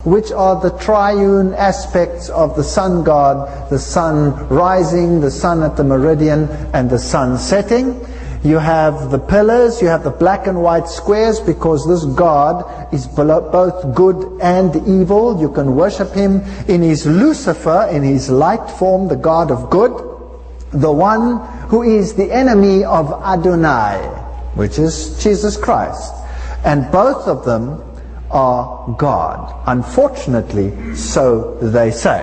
which are the triune aspects of the sun god, the sun rising, the sun at the meridian, and the sun setting. You have the pillars, you have the black and white squares, because this God is both good and evil. You can worship him in his Lucifer, in his light form, the God of good, the one who is the enemy of Adonai, which is Jesus Christ. And both of them are God. Unfortunately, so they say.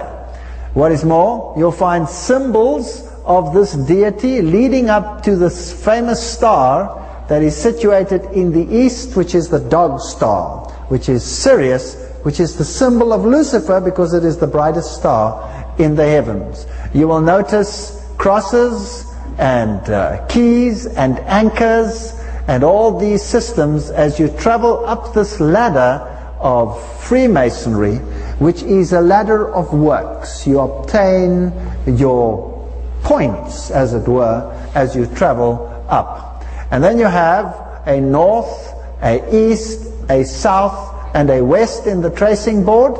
What is more, you'll find symbols of this deity leading up to this famous star that is situated in the east, which is the dog star, which is Sirius, which is the symbol of Lucifer, because it is the brightest star in the heavens. You will notice crosses and keys and anchors and all these systems as you travel up this ladder of Freemasonry, which is a ladder of works. You obtain your points, as it were, as you travel up. And then you have a north, a east, a south, and a west in the tracing board.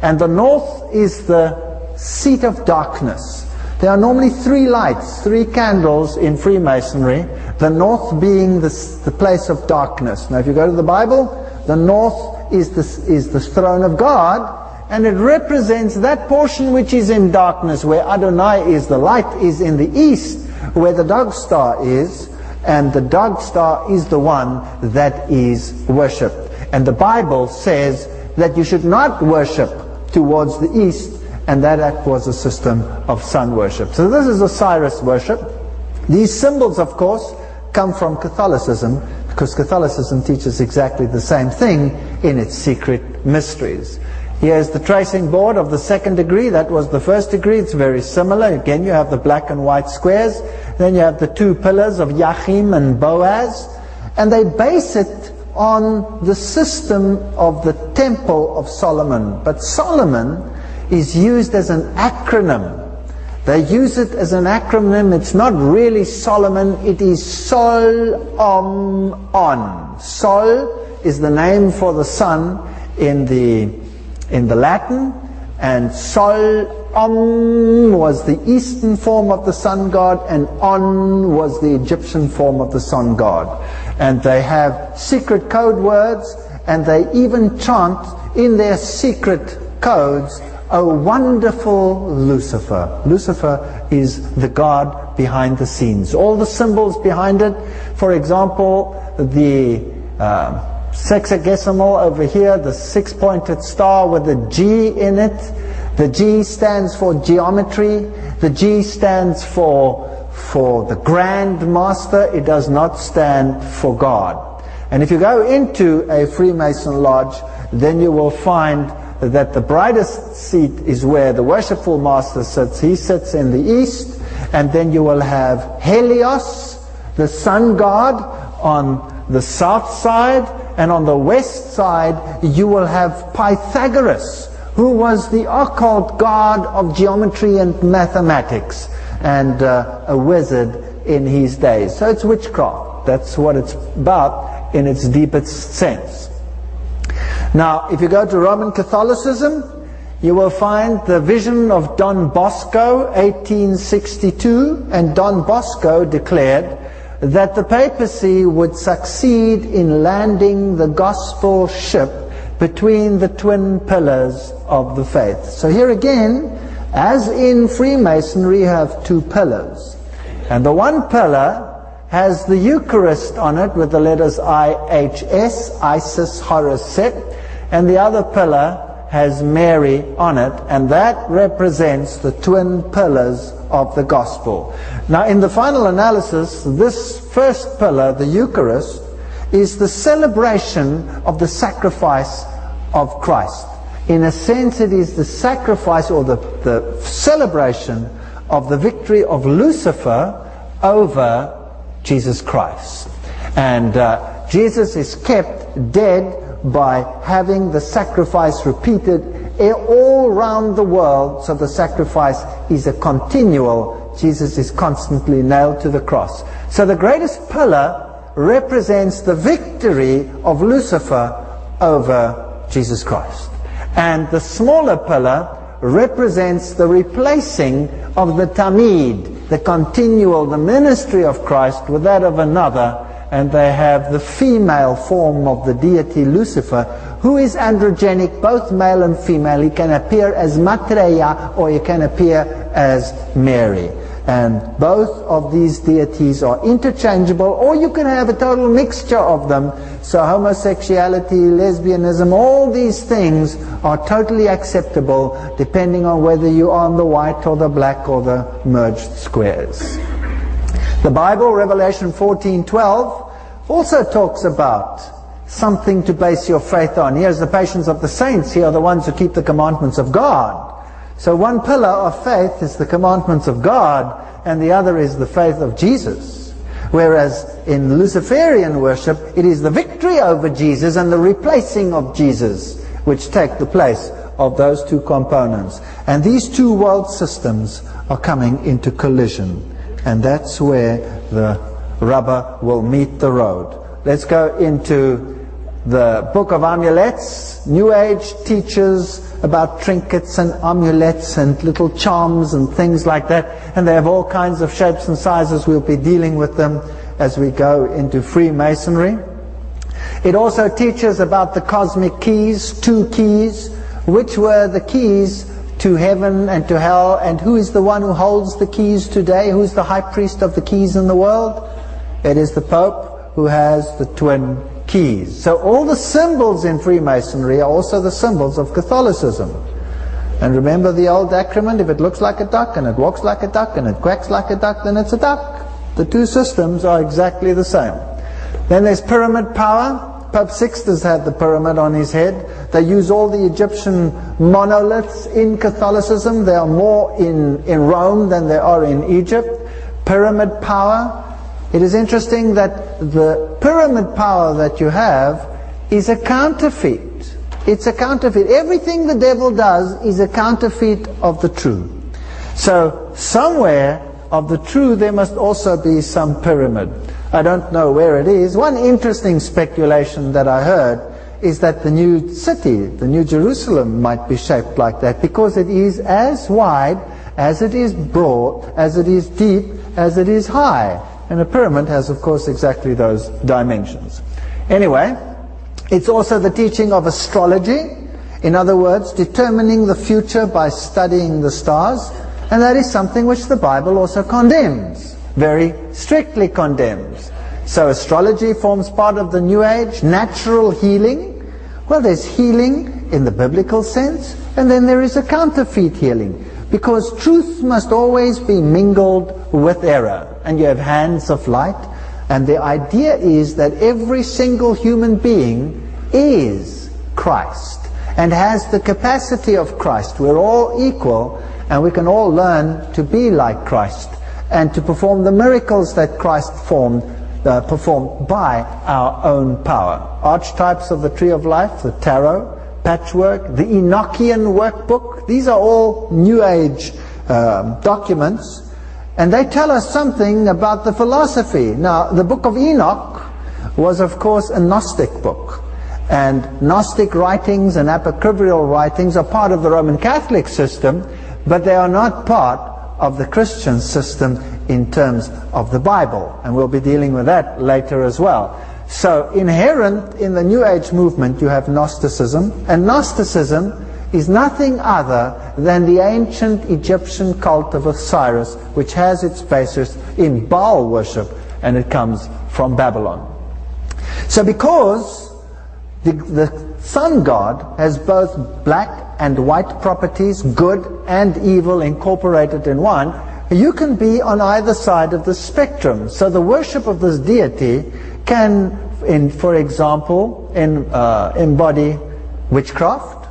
And the north is the seat of darkness. There are normally 3 lights, 3 candles in Freemasonry, the north being the place of darkness. Now if you go to the Bible, the north is the throne of God, and it represents that portion which is in darkness, where Adonai is. The light is in the east, where the dog star is, and the dog star is the one that is worshipped. And the Bible says that you should not worship towards the east, and that was a system of sun worship. So this is Osiris worship. These symbols, of course, come from Catholicism, because Catholicism teaches exactly the same thing in its secret mysteries. Here's the tracing board of the 2nd degree. That was the 1st degree. It's very similar. Again, you have the black and white squares. Then you have the 2 pillars of Yachim and Boaz. And they base it on the system of the Temple of Solomon. But Solomon is used as an acronym. They use it as an acronym. It's not really Solomon. It is Sol On. Sol is the name for the sun in the Latin, and Sol was the eastern form of the sun god, and On was the Egyptian form of the sun god. And they have secret code words, and they even chant in their secret codes, "O wonderful Lucifer." Lucifer is the god behind the scenes. All the symbols behind it, for example, the sexagesimal over here, the 6-pointed star with a G in it. The G stands for geometry. The G stands for the Grand Master. It does not stand for God. And if you go into a Freemason lodge, then you will find that the brightest seat is where the worshipful master sits. He sits in the east. And then you will have Helios, the sun god, on the south side. And on the west side, you will have Pythagoras, who was the occult god of geometry and mathematics, and a wizard in his days. So it's witchcraft. That's what it's about in its deepest sense. Now, if you go to Roman Catholicism, you will find the vision of Don Bosco, 1862, and Don Bosco declared that the papacy would succeed in landing the gospel ship between the twin pillars of the faith. So here again, as in Freemasonry, you have 2 pillars. And the one pillar has the Eucharist on it with the letters IHS, Isis, Horus, Set, and the other pillar has Mary on it, and that represents the twin pillars of the gospel. Now, in the final analysis, this first pillar, the Eucharist, is the celebration of the sacrifice of Christ. In a sense, it is the sacrifice or the celebration of the victory of Lucifer over Jesus Christ. And Jesus is kept dead by having the sacrifice repeated all around the world. So the sacrifice is a continual. Jesus is constantly nailed to the cross. So the greatest pillar represents the victory of Lucifer over Jesus Christ. And the smaller pillar represents the replacing of the tamid, the continual, the ministry of Christ with that of another, and they have the female form of the deity Lucifer, who is androgenic, both male and female. He can appear as Maitreya or he can appear as Mary. And both of these deities are interchangeable, or you can have a total mixture of them. So homosexuality, lesbianism, all these things are totally acceptable depending on whether you are on the white or the black or the merged squares. The Bible, Revelation 14:12, also talks about something to base your faith on. Here's the patience of the saints. Here are the ones who keep the commandments of God. So one pillar of faith is the commandments of God, and the other is the faith of Jesus. Whereas in Luciferian worship, it is the victory over Jesus and the replacing of Jesus which take the place of those two components. And these two world systems are coming into collision. And that's where the rubber will meet the road. Let's go into the book of amulets. New Age teaches about trinkets and amulets and little charms and things like that, and they have all kinds of shapes and sizes. We'll be dealing with them as we go into Freemasonry. It also teaches about the cosmic keys, 2 keys, which were the keys to heaven and to hell, and who is the one who holds the keys today? Who's the high priest of the keys in the world? It is the Pope, who has the twin keys. So all the symbols in Freemasonry are also the symbols of Catholicism. And remember the old acronym: if it looks like a duck and it walks like a duck and it quacks like a duck, then it's a duck. The two systems are exactly the same. Then there's pyramid power. Pope Sixtus had the pyramid on his head. They use all the Egyptian monoliths in Catholicism. There are more in Rome than there are in Egypt. Pyramid power. It is interesting that the pyramid power that you have is a counterfeit. It's a counterfeit. Everything the devil does is a counterfeit of the true. So somewhere of the true there must also be some pyramid. I don't know where it is. One interesting speculation that I heard is that the new city, the New Jerusalem, might be shaped like that, because it is as wide as it is broad, as it is deep, as it is high. And a pyramid has, of course, exactly those dimensions. Anyway, it's also the teaching of astrology. In other words, determining the future by studying the stars. And that is something which the Bible also condemns, very strictly condemns. So astrology forms part of the New Age. Natural healing. Well, there's healing in the biblical sense, and then there is a counterfeit healing. Because truth must always be mingled with error. And you have hands of light. And the idea is that every single human being is Christ and has the capacity of Christ. We're all equal, and we can all learn to be like Christ and to perform the miracles that Christ performed by our own power. Archetypes of the Tree of Life, the Tarot, Patchwork, the Enochian Workbook. These are all New Age documents, and they tell us something about the philosophy. Now, the book of Enoch was, of course, a Gnostic book, and Gnostic writings and apocryphal writings are part of the Roman Catholic system, but they are not part of the Christian system in terms of the Bible, and we'll be dealing with that later as well. So inherent in the New Age movement you have Gnosticism, and Gnosticism is nothing other than the ancient Egyptian cult of Osiris, which has its basis in Baal worship, and it comes from Babylon. So because the sun god has both black and white properties, good and evil incorporated in one, you can be on either side of the spectrum. So the worship of this deity can, for example, embody witchcraft,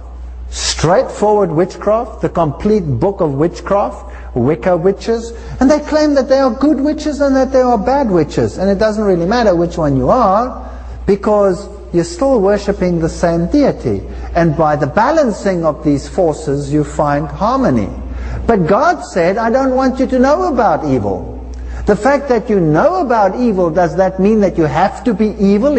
straightforward witchcraft, the complete book of witchcraft, Wicca witches, and they claim that they are good witches and that they are bad witches, and it doesn't really matter which one you are, because you're still worshipping the same deity, and by the balancing of these forces you find harmony. But God said, I don't want you to know about evil. The fact that you know about evil, does that mean that you have to be evil?